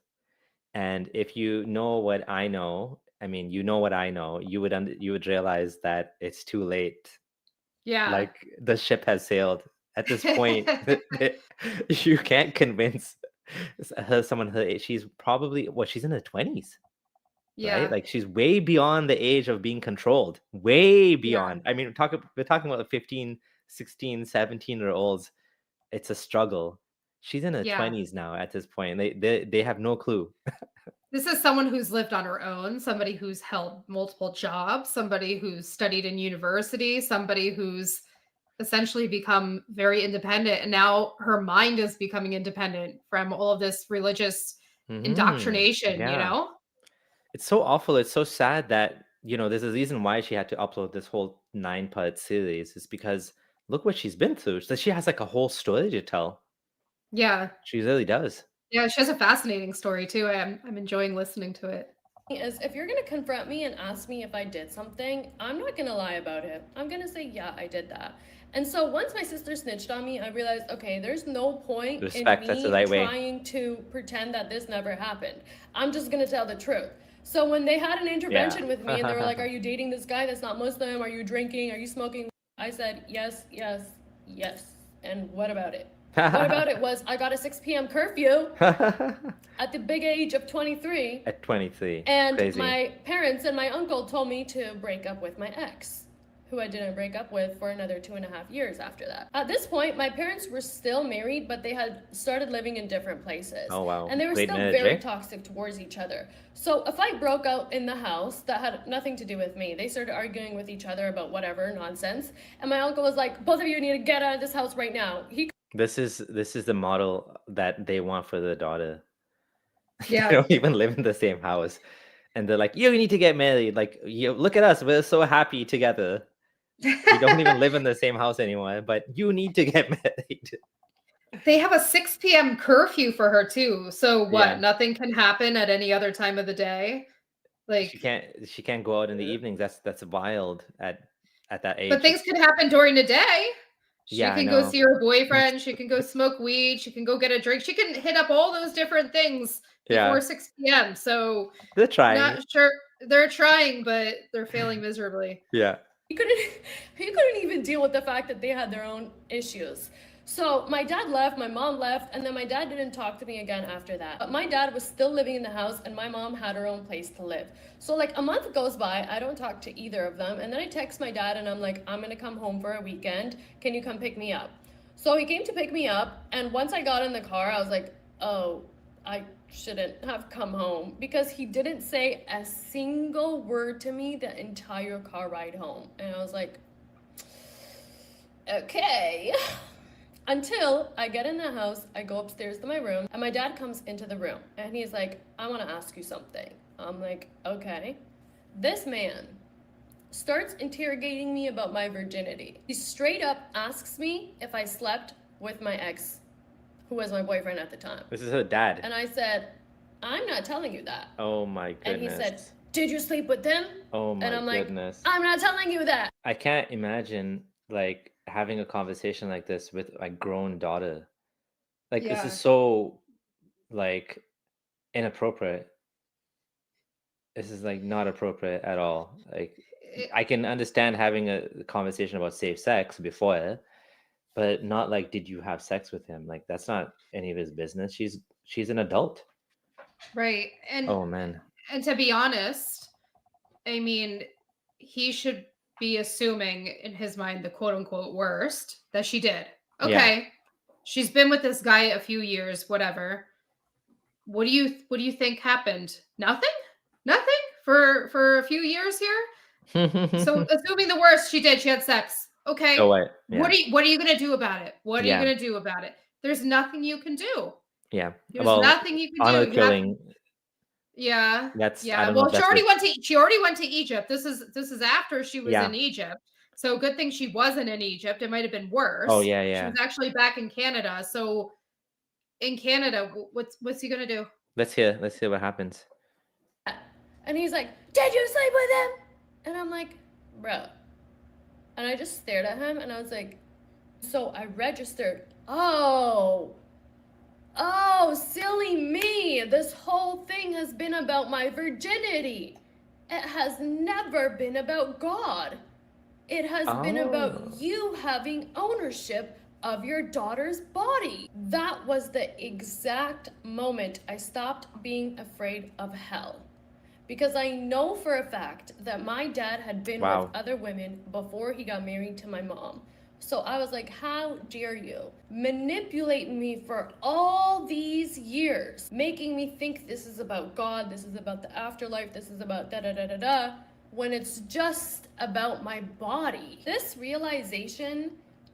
and if you know what I know, I mean, what I know, you would realize that it's too late. Yeah. Like, the ship has sailed at this point. You can't convince someone her age. She's probably, she's in her 20s, right? Yeah. Like, she's way beyond the age of being controlled, way Yeah. beyond. I mean, we're talking about a 15 16, 17-year olds, it's a struggle. She's in her Yeah. 20s now at this point. They have no clue. This is someone who's lived on her own, somebody who's held multiple jobs, somebody who's studied in university, somebody who's essentially become very independent. And now her mind is becoming independent from all of this religious indoctrination, you Yeah. know? It's so awful. It's so sad that, there's a reason why she had to upload this whole 9-part series. Is because look what she's been through. So she has like a whole story to tell. Yeah. She really does. Yeah, she has a fascinating story too. I'm enjoying listening to it. Is if you're gonna confront me and ask me if I did something, I'm not gonna lie about it. I'm gonna say, yeah, I did that. And so once my sister snitched on me, I realized, okay, there's no point in Respect, that's the me right way. trying to pretend that this never happened. I'm just gonna tell the truth. So when they had an intervention with me and they were like, are you dating this guy that's not Muslim? Are you drinking? Are you smoking? I said, yes, yes, yes. And what about it? What about it was I got a 6 p.m. curfew at the big age of 23. At 23. And Crazy. my parents and my uncle told me to break up with my ex, who I didn't break up with for another 2.5 years after that. At this point, my parents were still married, but they had started living in different places. Oh, wow. And they were Late still marriage, very eh? toxic towards each other. So a fight broke out in the house that had nothing to do with me. They started arguing with each other about whatever nonsense. And my uncle was like, both of you need to get out of this house right now. This is the model that they want for their daughter. Yeah. They don't even live in the same house. And they're like, you need to get married. Like, look at us. We're so happy together. We don't even live in the same house anymore, but you need to get married. They have a 6 p.m. curfew for her too. So what? Yeah. Nothing can happen at any other time of the day. Like She can't go out in the evenings. That's wild at that age. but things can happen during the day. She Yeah, I can go know. see her boyfriend, she can go smoke weed, she can go get a drink. She can hit up all those different things before Yeah. 6 p.m. So They're trying. not sure they're trying, but they're failing miserably. Yeah. He couldn't even deal with the fact that they had their own issues. So my dad left, my mom left, and then my dad didn't talk to me again after that. But my dad was still living in the house and my mom had her own place to live. So like a month goes by, I don't talk to either of them, and then I text my dad and I'm like, I'm gonna come home for a weekend. Can you come pick me up? So he came to pick me up, and once I got in the car, I was like, oh, I shouldn't have come home, because he didn't say a single word to me the entire car ride home. And I was like, okay. Until I get in the house, I go upstairs to my room, and my dad comes into the room, and he's like, I want to ask you something. I'm like, okay. This man starts interrogating me about my virginity. He straight up asks me if I slept with my ex, who was my boyfriend at the time. This is her dad. And I said, I'm not telling you that. Oh my goodness. And he said, did you sleep with them? Oh my and I'm goodness. like, I'm not telling you that. I can't imagine like having a conversation like this with a grown daughter. Like this is so like inappropriate. This is like not appropriate at all. Like I can understand having a conversation about safe sex before, but not like, did you have sex with him? Like that's not any of his business. She's an adult. Right. And oh man. And to be honest, I mean, he should be assuming in his mind the quote unquote worst that she did. Okay. Yeah. She's been with this guy a few years, whatever. What do you think happened? Nothing for a few years here. So assuming the worst, she had sex. Okay. So what? Yeah. What are you going to do about it? What are you going to do about it? There's nothing you can do. Yeah. There's nothing you can honor do. Killing. Yeah. That's Well, she already went to Egypt. This is after she was in Egypt. So good thing she wasn't in Egypt. It might have been worse. Oh yeah. She was actually back in Canada. So in Canada, what's he gonna do? Let's hear what happens. And he's like, did you sleep with him? And I'm like, bro. And I just stared at him and I was like, so I registered. Oh, silly me. This whole thing has been about my virginity. It has never been about God. It has been about you having ownership of your daughter's body. That was the exact moment I stopped being afraid of hell. Because I know for a fact that my dad had been with other women before he got married to my mom. So I was like, how dare you manipulate me for all these years, making me think this is about God, this is about the afterlife, this is about da da da da da, when it's just about my body. This realization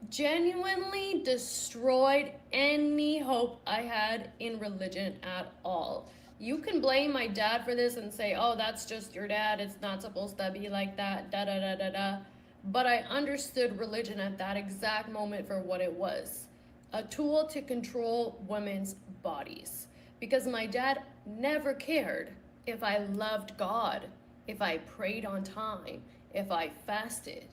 genuinely destroyed any hope I had in religion at all. You can blame my dad for this and say, oh, that's just your dad, it's not supposed to be like that, da da da da da. But I understood religion at that exact moment for what it was, a tool to control women's bodies. Because my dad never cared if I loved God, if I prayed on time, if I fasted.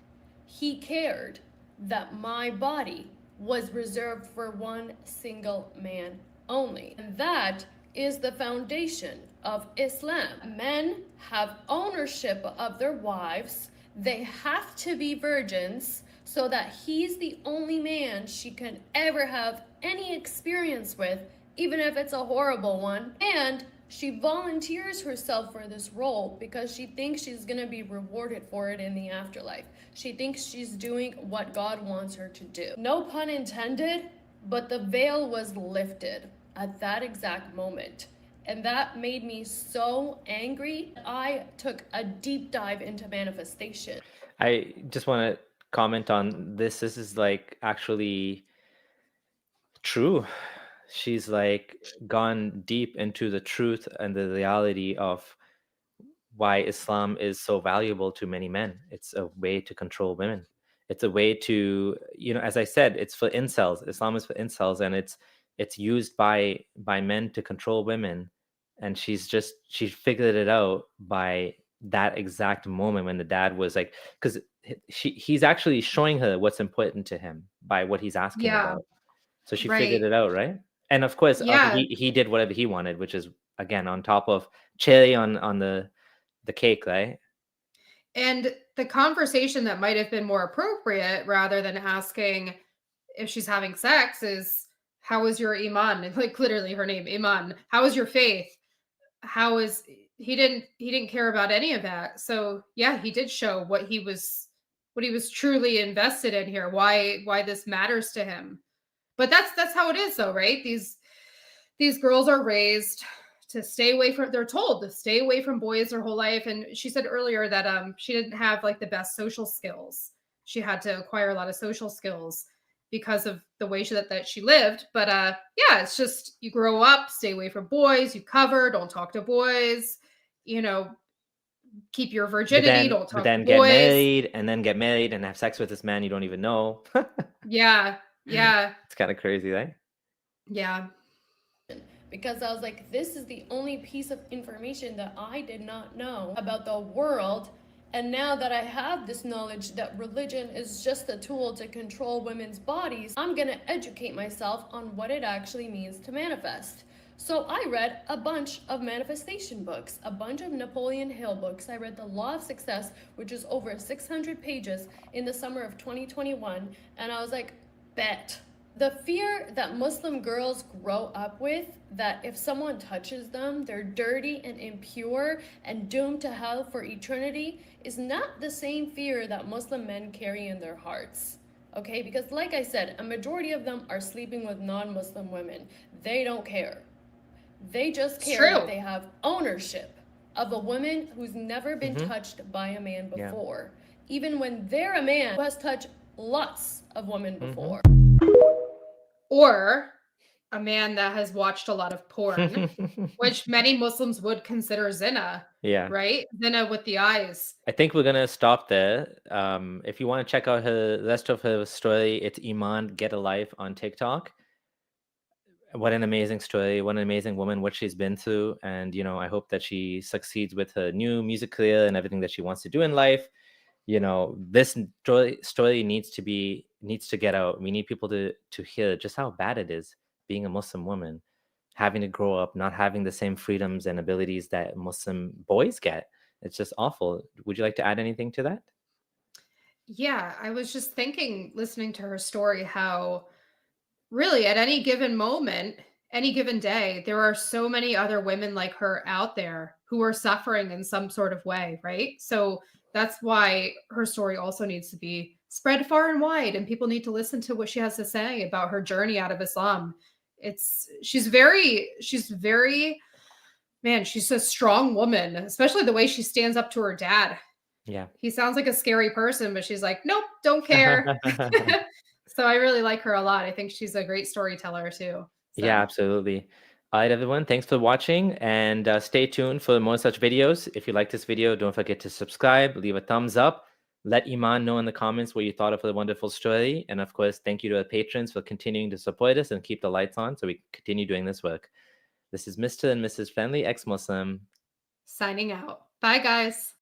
He cared that my body was reserved for one single man only. And that is the foundation of Islam. Men have ownership of their wives. They have to be virgins so that he's the only man she can ever have any experience with, even if it's a horrible one. And she volunteers herself for this role because she thinks she's going to be rewarded for it in the afterlife. She thinks she's doing what God wants her to do. No pun intended, but the veil was lifted at that exact moment. And that made me so angry. I took a deep dive into manifestation. I just want to comment on this. This is like actually true. She's like gone deep into the truth and the reality of why Islam is so valuable to many men. It's a way to control women. It's a way to, as I said, it's for incels. Islam is for incels, and it's used by men to control women. And she figured it out by that exact moment when the dad was like, because he's actually showing her what's important to him by what he's asking Yeah, about. So she figured right. it out, right? And of course, Yeah. he did whatever he wanted, which is again on top of cherry on the cake, right? And the conversation that might have been more appropriate rather than asking if she's having sex is, how is your Iman? Like literally her name, Iman. How is your faith? How is he didn't care about any of that. So yeah, he did show what he was truly invested in here, why this matters to him. But that's how it is though, right? These girls are raised to stay away from, they're told to stay away from boys their whole life. And she said earlier that she didn't have like the best social skills. She had to acquire a lot of social skills because of the way that she lived. But yeah, it's just, you grow up, stay away from boys, you cover, don't talk to boys, you know, keep your But virginity, then don't but talk to then boys. get married and have sex with this man you don't even know. Yeah, yeah, It's kind of crazy, right? yeah. Because I was like, this is the only piece of information that I did not know about the world. And now that I have this knowledge that religion is just a tool to control women's bodies, I'm gonna educate myself on what it actually means to manifest. So I read a bunch of manifestation books, a bunch of Napoleon Hill books. I read The Law of Success, which is over 600 pages in the summer of 2021. And I was like, bet. The fear that Muslim girls grow up with, that if someone touches them, they're dirty and impure and doomed to hell for eternity, is not the same fear that Muslim men carry in their hearts. Okay, because like I said, a majority of them are sleeping with non-Muslim women. They don't care. They just It's care that true. they have ownership of a woman who's never been Mm-hmm. touched by a man Yeah. before, even when they're a man who has touched lots of women Mm-hmm. before. Or a man that has watched a lot of porn, which many Muslims would consider zina, Yeah. right? Zina with the eyes. I think we're gonna stop there. If you want to check out her rest of her story, it's Iman Get a Life on TikTok. What an amazing story! What an amazing woman! What she's been through, and I hope that she succeeds with her new music career and everything that she wants to do in life. This story needs to get out. We need people to hear just how bad it is being a Muslim woman, having to grow up not having the same freedoms and abilities that Muslim boys get. It's just awful. Would you like to add anything to that? Yeah, I was just thinking, listening to her story, how really at any given moment, any given day, there are so many other women like her out there who are suffering in some sort of way, right? So that's why her story also needs to be spread far and wide, and people need to listen to what she has to say about her journey out of Islam. She's very man, she's a strong woman, especially the way she stands up to her dad. Yeah. He sounds like a scary person, but she's like, "Nope, don't care." So I really like her a lot. I think she's a great storyteller too. Yeah, So absolutely. All right, everyone. Thanks for watching, and stay tuned for more such videos. If you like this video, don't forget to subscribe, leave a thumbs up, let Iman know in the comments what you thought of the wonderful story, and of course, thank you to our patrons for continuing to support us and keep the lights on so we can continue doing this work. This is Mr. and Mrs. Friendly Ex-Muslim. signing out. Bye, guys.